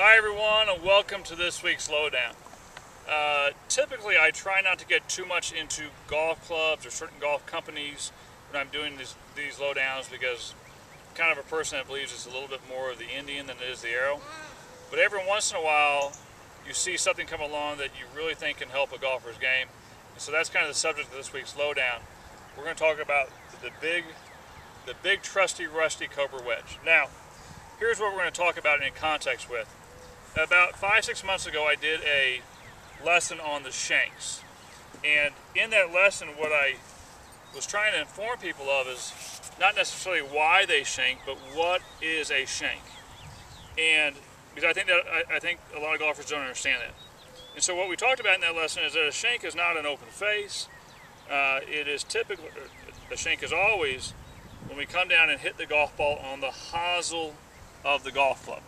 Hi everyone, and welcome to this week's Lowdown. Typically I try not to get too much into golf clubs or certain golf companies when I'm doing these lowdowns, because I'm kind of a person that believes it's a little bit more of the Indian than it is the arrow. But every once in a while you see something come along that you really think can help a golfer's game. And so that's kind of the subject of this week's Lowdown. We're going to talk about the Big Trusty Rusty Cobra Wedge. Now, here's what we're going to talk about in context with. About 5-6 months ago, I did a lesson on the shanks. And in that lesson, what I was trying to inform people of is not necessarily why they shank, but what is a shank. And because I think a lot of golfers don't understand that. And so what we talked about in that lesson is that a shank is not an open face. It is typically, a shank is always when we come down and hit the golf ball on the hosel of the golf club.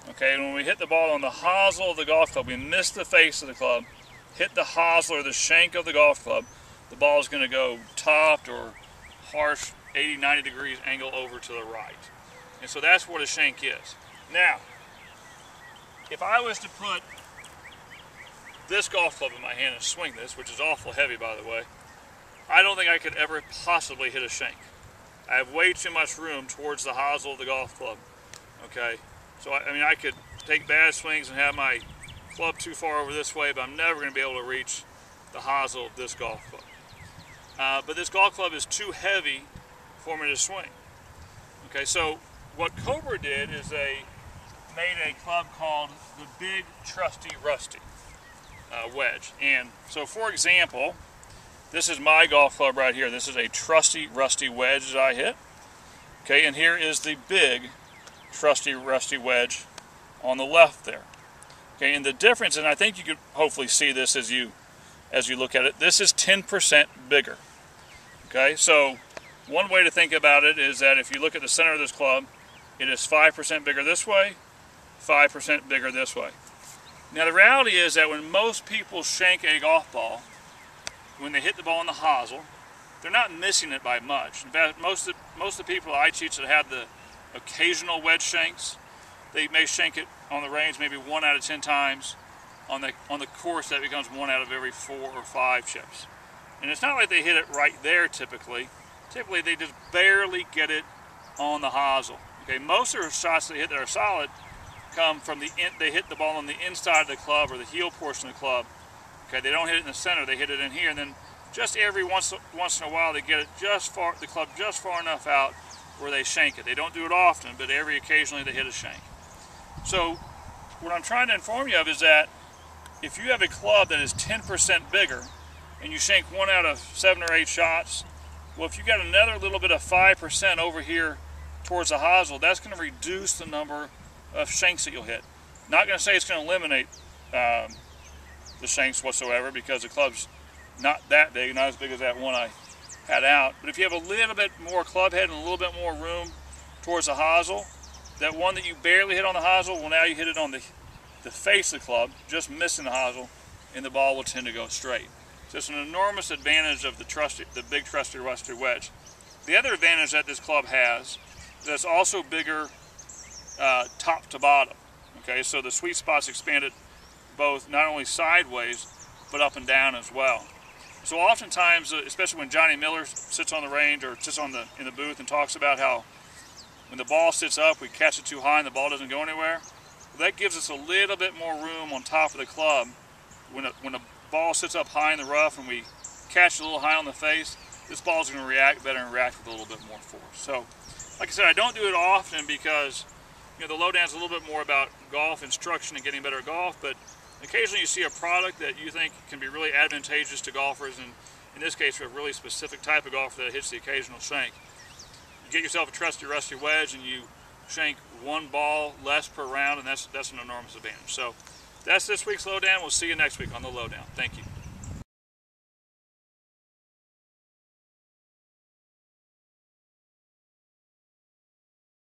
Okay, and when we hit the ball on the hosel of the golf club, we miss the face of the club, hit the hosel or the shank of the golf club, the ball is going to go topped or harsh 80-90 degrees angle over to the right. And so that's what a shank is. Now, if I was to put this golf club in my hand and swing this, which is awful heavy by the way, I don't think I could ever possibly hit a shank. I have way too much room towards the hosel of the golf club. Okay, so I mean I could take bad swings and have my club too far over this way, but I'm never going to be able to reach the hosel of this golf club. But this golf club is too heavy for me to swing. Okay, so what Cobra did is they made a club called the Big Trusty Rusty wedge. And so for example, this is my golf club right here. This is a Trusty Rusty wedge that I hit. Okay, and here is the Big Trusty Rusty wedge on the left there. Okay, and the difference, and I think you could hopefully see this as you look at it, this is 10% bigger. Okay, so one way to think about it is that if you look at the center of this club, it is 5% bigger this way, 5% bigger this way. Now the reality is that when most people shank a golf ball, when they hit the ball in the hosel, they're not missing it by much. In fact, most of the people I teach that have the occasional wedge shanks, they may shank it on the range maybe 1 out of 10 times. On the course, that becomes 1 out of every 4 or 5 chips. And it's not like they hit it right there typically. Typically they just barely get it on the hosel. Okay, most of the shots they hit that are solid come from they hit the ball on the inside of the club or the heel portion of the club. Okay, they don't hit it in the center, they hit it in here, and then just every once in a while they get it the club just far enough out where they shank it. They don't do it often, but occasionally they hit a shank. So what I'm trying to inform you of is that if you have a club that is 10% bigger and you shank 1 out of 7 or 8 shots, well, if you got another little bit of 5% over here towards the hosel, that's going to reduce the number of shanks that you'll hit. Not going to say it's going to eliminate the shanks whatsoever, because the club's not that big, not as big as that one I had out. But if you have a little bit more club head and a little bit more room towards the hosel, that one that you barely hit on the hosel, well, now you hit it on the face of the club, just missing the hosel, and the ball will tend to go straight. So it's an enormous advantage of the Big Trusty Rusty wedge. The other advantage that this club has is that it's also bigger top to bottom. Okay, so the sweet spot's expanded both not only sideways, but up and down as well. So oftentimes, especially when Johnny Miller sits on the range or sits in the booth and talks about how when the ball sits up, we catch it too high and the ball doesn't go anywhere, well, that gives us a little bit more room on top of the club. When the ball sits up high in the rough and we catch it a little high on the face, this ball is going to react better and react with a little bit more force. So, like I said, I don't do it often because the lowdown is a little bit more about golf instruction and getting better at golf, but occasionally you see a product that you think can be really advantageous to golfers, and in this case for a really specific type of golfer that hits the occasional shank. You get yourself a Trusty Rusty wedge and you shank 1 ball less per round, and that's an enormous advantage. So that's this week's Lowdown. We'll see you next week on the Lowdown. Thank you.